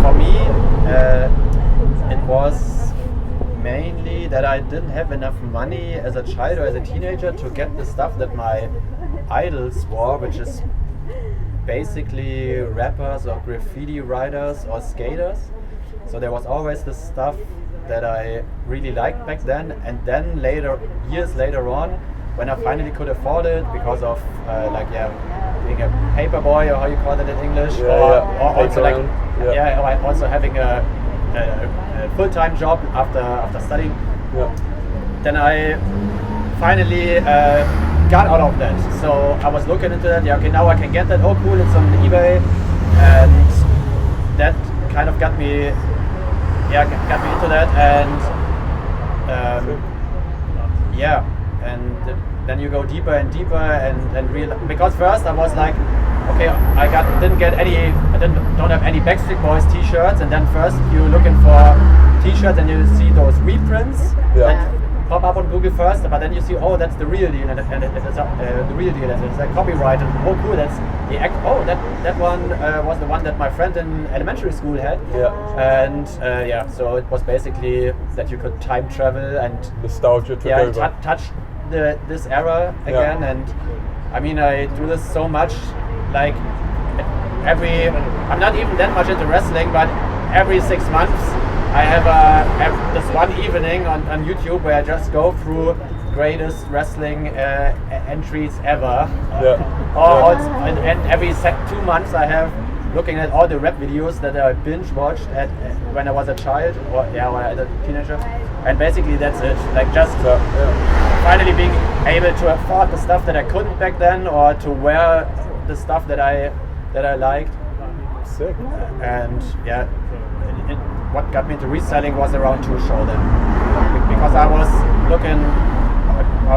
For me, it was mainly that I didn't have enough money as a child or as a teenager to get the stuff that my idols wore, which is basically rappers or graffiti writers or skaters. So there was always this stuff that I really liked back then, and then years later on, when I finally could afford it because of being a paper boy, or how you call it in English, or also also having a full-time job after studying. Then I finally got out of that. So I was looking into that. Yeah, okay, now I can get that. Oh, cool! It's on eBay, and that kind of got me into that. And then you go deeper and deeper, and because first I was like, okay, I don't have any Backstreet Boys t-shirts, and then first you're looking for t-shirts and you see those reprints that pop up on Google first, but then you see, oh, that's the real deal, and it's the real deal, and it's like copyright, and oh, cool, that's the act. Oh, that one was the one that my friend in elementary school had, and so it was basically that you could time travel and nostalgia took over. Touch this era again, and I mean, I do this so much, like I'm not even that much into wrestling, but every 6 months I have this one evening on YouTube where I just go through greatest wrestling entries ever. And every 2 months I have looking at all the rap videos that I binge watched when I was a child, or when I was a teenager, and basically that's it. Like just finally being able to afford the stuff that I couldn't back then, or to wear the stuff that I liked. Sick. And what got me into reselling was around tour show then, because I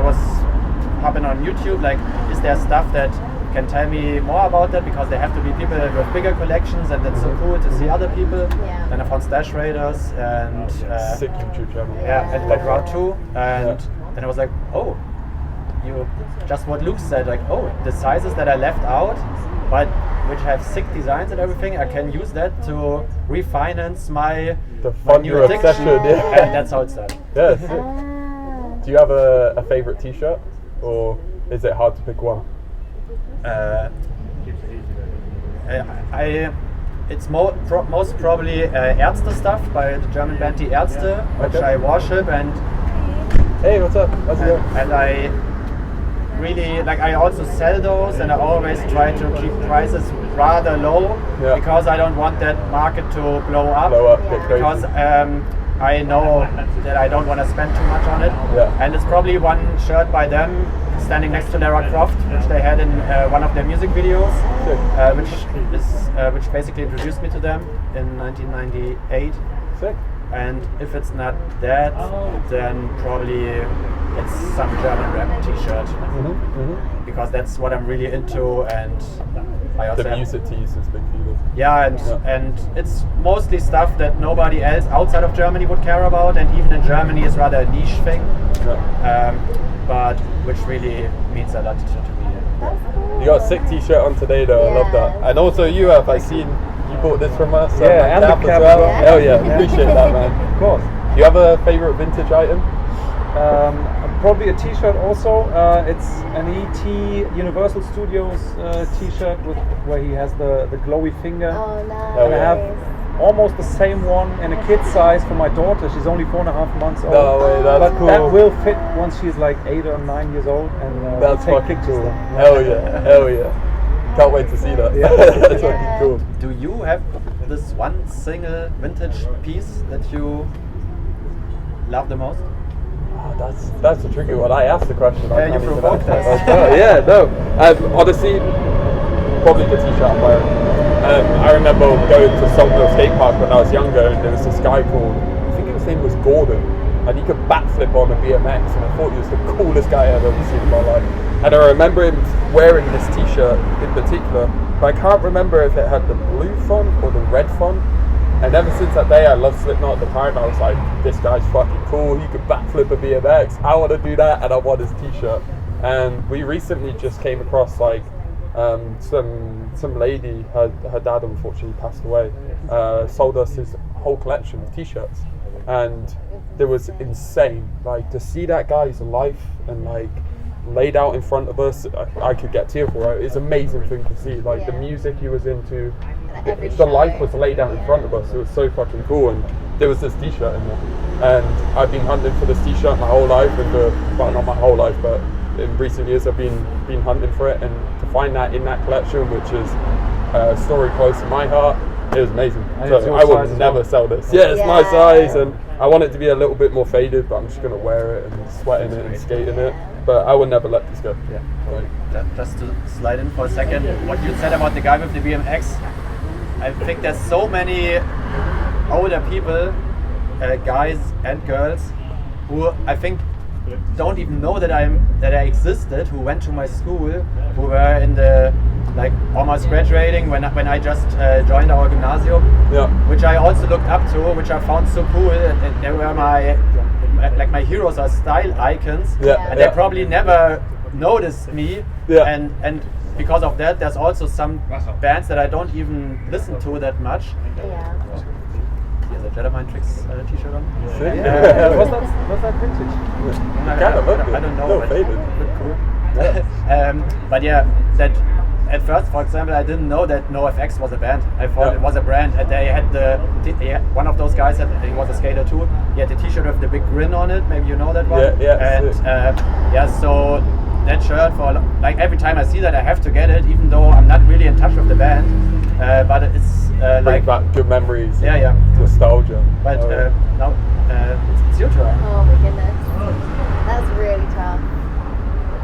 was hopping on YouTube, like, is there stuff that can tell me more about that, because there have to be people with bigger collections, and that's so cool to see other people. Then I found Stash Raiders and sick YouTube channel. and Background 2, and then I was like, oh, just what Luke said, like, oh, the sizes that I left out, but which have sick designs and everything, I can use that to refinance my new addiction, and that's how it started. Yeah, sick. Do you have a favorite t-shirt, or is it hard to pick one? It's most probably Ärzte stuff by the German band Die Ärzte, which I worship, and hey, what's up? How's it going? And I really I also sell those, and I always try to keep prices rather low, because I don't want that market to blow up. Get crazy. Because I know that I don't want to spend too much on it. Yeah. And it's probably one shirt by them standing next to Lara Croft, which they had in one of their music videos, which basically introduced me to them in 1998. Sick. And if it's not that, then probably it's some German rap t-shirt, because that's what I'm really into, and I also The music tees is big for you. yeah, and it's mostly stuff that nobody else outside of Germany would care about, and even in Germany is rather a niche thing, but which really means a lot to me. That's cool. You got a sick t-shirt on today though, I love that. And also you have, I seen you bought this from us. Yeah, and the cap as well. Hell yeah, appreciate that, man. Of course. Do you have a favourite vintage item? Probably a t-shirt also. It's an ET Universal Studios t-shirt where he has the glowy finger. Oh, nice. Oh, I have almost the same one in a kid size for my daughter. She's only 4.5 months old. No way, that's but cool. that will fit once she's like 8 or 9 years old, and That's we'll take fucking pictures cool. then. Hell yeah, hell yeah. Can't wait to see that. That's fucking cool. Do you have this one single vintage piece that you love the most? Oh, that's a tricky one. I asked the question. Yeah, you provoked us. Yeah, no. Honestly, probably the t-shirt I'm wearing. I remember going to Saltmill skate park when I was younger, and there was this guy called, I think his name was Gordon, and he could backflip on a BMX, and I thought he was the coolest guy I've ever seen in my life. And I remember him wearing this t-shirt in particular, but I can't remember if it had the blue font or the red font. And ever since that day, I loved Slipknot at the time. I was like, this guy's fucking cool. He could backflip a BMX. I want to do that, and I want his t-shirt. And we recently just came across like some lady. Her dad unfortunately passed away. Sold us his whole collection of t-shirts, and it was insane. Like to see that guy's life and like laid out in front of us, I could get tearful. Right? It's an amazing thing to see. Like the music he was into. The life was laid out in front of us. It was so fucking cool, and there was this t-shirt in there, and I've been hunting for this t-shirt my whole life, and well, not my whole life, but in recent years I've been hunting for it, and to find that in that collection, which is a story close to my heart, it was amazing. So I would never sell this. Yeah, it's my size, and I want it to be a little bit more faded, but I'm just gonna wear it and sweat in it and skate in it. But I would never let this go. Yeah. Just to slide in for a second, what you said about the guy with the BMX. I think there's so many older people, guys and girls, who I think don't even know that I existed, who went to my school, who were in the like almost graduating when I just joined our gymnasium, which I also looked up to, which I found so cool. And they were my heroes or style icons, and they probably never noticed me, and because of that, there's also some bands that I don't even listen to that much. Yeah. He has a Jedi Tricks t-shirt on. Was that vintage? I don't know. But faded. Cool. But yeah, that at first, for example, I didn't know that NoFX was a band. I thought it was a brand, and they had one of those guys he was a skater too. He had the t-shirt with the big grin on it. Maybe you know that one. And so. That shirt, for like every time I see that I have to get it, even though I'm not really in touch with the band, but it's like back good memories. Yeah, nostalgia. But now it's your turn. Oh my goodness, that's really tough.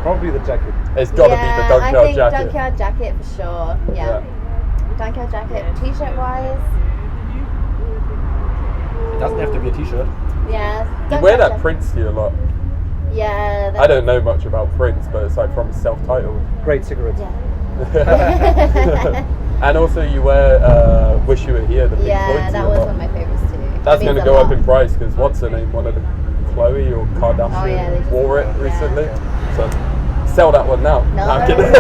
Probably the jacket. It's got to be the Dunkyard jacket. I think Dunkyard jacket for sure. Yeah. Dunkyard jacket. T-shirt wise, it doesn't have to be a t-shirt. Yeah. You wear that Prince tee a lot. Yeah. I don't know much about Prince, but it's like from his self-titled. Great cigarettes. Yeah. And also you wear Wish You Were Here, the Pink Floyd tee that was one of my favorites too. That's going to go up in price because what's her name? One of the Chloe or Kardashian wore it recently. So sell that one now. No, I'm kidding.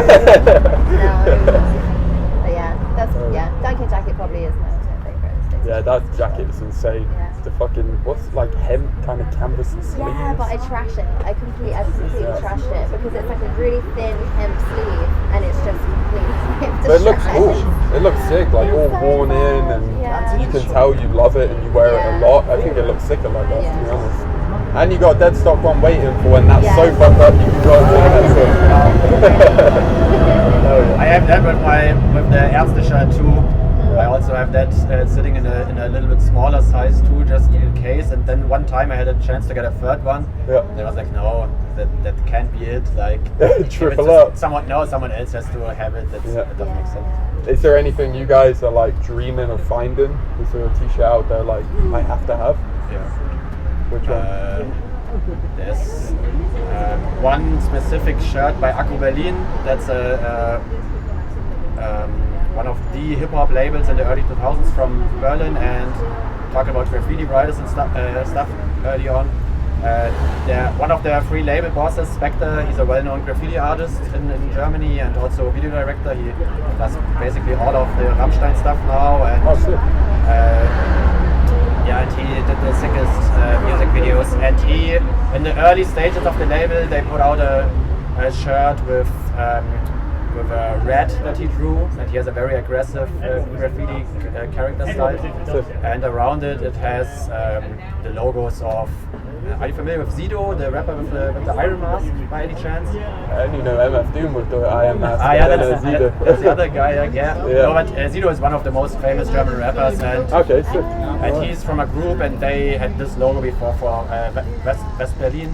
But yeah, Duncan jacket probably is my favourite. Yeah, that jacket is insane. Yeah. It's the fucking what's like hemp kind of canvas sleeves. Yeah, but I trash it. I completely trash it because it's like a really thin hemp sleeve and it's just completely. But it looks cool. It looks sick, like all worn in, and you can tell you love it and you wear it a lot. I think it looks sicker like that, to be honest. And you got a dead stock one waiting for when that's so fucked up you can go and wear that. I have that with the Ärzte shirt too. I also have that sitting in a little bit smaller size too, just in case. And then one time I had a chance to get a third one. Yeah. And I was like, no, that can't be it. Like, Triple up. Someone else has to have it. That doesn't make sense. Is there anything you guys are like dreaming of finding? Is there a t-shirt out there like I have to have? Yeah. Which one? There's one specific shirt by Akku Berlin. That's one of the hip hop labels in the early 2000s from Berlin, and talking about graffiti writers and stuff early on. One of their three label bosses, Spectre, he's a well-known graffiti artist in Germany and also video director. He does basically all of the Rammstein stuff now, and and he did the sickest music videos. And he, in the early stages of the label, they put out a shirt with a rat that he drew, and he has a very aggressive graffiti character style. And around it has the logos of. Are you familiar with Sido, the rapper with the iron mask, by any chance? I only know MF Doom with the iron mask. That's the other guy, yeah. No, but Sido is one of the most famous German rappers, and and he's from a group, and they had this logo before for West Berlin,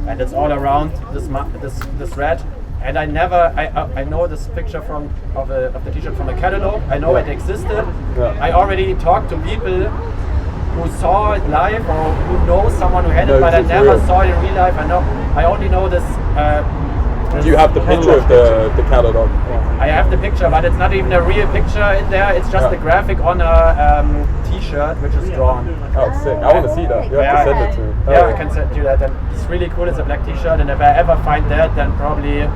and it's all around this rat. And I know this picture of the t-shirt from the catalog. I know it existed. I already talked to people who saw it live or who knows someone who had it, but I never saw it in real life. I only know this. Do you have the picture of the catalog? I have the picture, but it's not even a real picture in there. It's just a graphic on a t-shirt which is drawn. Oh, sick! I want to see that. You have to send it to me. I can send you that. And it's really cool. It's a black t-shirt, and if I ever find that, then probably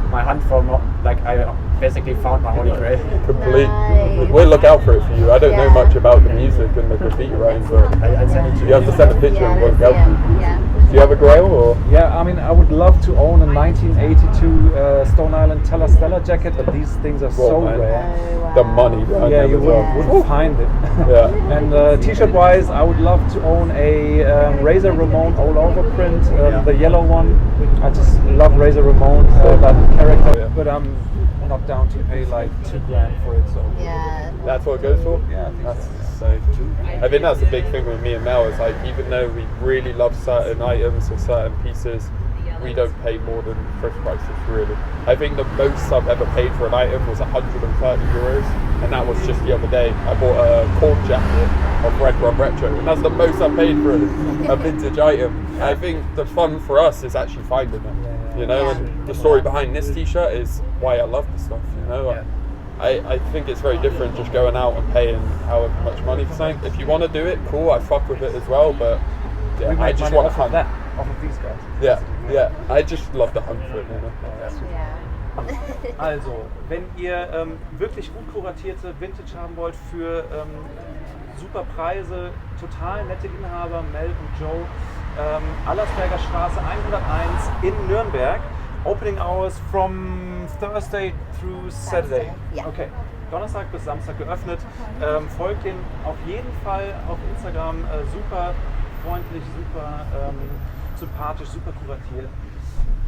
my hunt for I basically found my holy grail. Complete. Nice. We'll look out for it for you. I don't know much about the music and the graffiti writing, but I'll send it to you. You have to send a picture and we'll look out for you. Yeah. Do you have a grail or? Yeah, I mean, I would love to own a 1982 Stone Island Teller Stella jacket, but these things are so man. rare. Oh, wow. The money behind Yeah, them you as well. wouldn't find it. Yeah. And t-shirt wise, I would love to own a Razor Ramon all over print, the yellow one. I just love Razor Ramon, that character, but I'm not down to pay like $2,000 for it. So Yeah. That's what it goes for? yeah, I think That's so. so true. I think that's the big thing with me and Mel is like, even though we really love certain items or certain pieces, we don't pay more than thrift prices, really. I think the most I've ever paid for an item was €130, and that was just the other day. I bought a corn jacket of Red Rum Retro, and that's the most I've paid for a vintage item. I think the fun for us is actually finding it, you know, and the story behind this t-shirt is why I love the stuff, you know. I think it's very different just going out and paying however much money for something. If you want to do it, cool, I fuck with it as well, but yeah, I just want to hunt. Off of these guys. Yeah, I just love the hunt for it, you know. Yeah. Also, wenn ihr wirklich gut kuratierte Vintage haben wollt für super Preise, total nette Inhaber, Mel und Joe, Allersberger Straße 101 in Nürnberg. Opening hours from Thursday through Saturday. Ja. Okay. Donnerstag bis Samstag geöffnet. Folgt denen auf jeden Fall auf Instagram. Super freundlich, super sympathisch, super kuratiert.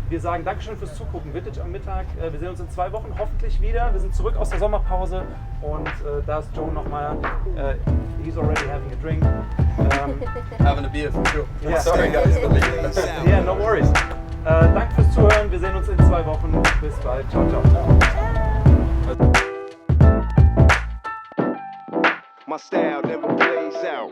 Wir sagen Dankeschön fürs Zugucken. Vintage am Mittag. Wir sehen uns in 2 Wochen hoffentlich wieder. Wir sind zurück aus der Sommerpause und da ist Joe nochmal. He's already having a drink. Having a beer for sure. Yeah. Sorry guys for leaving. Yeah, no worries. Danke fürs Zuhören. Wir sehen uns in 2 Wochen. Bis bald. Ciao, ciao. My style never plays out.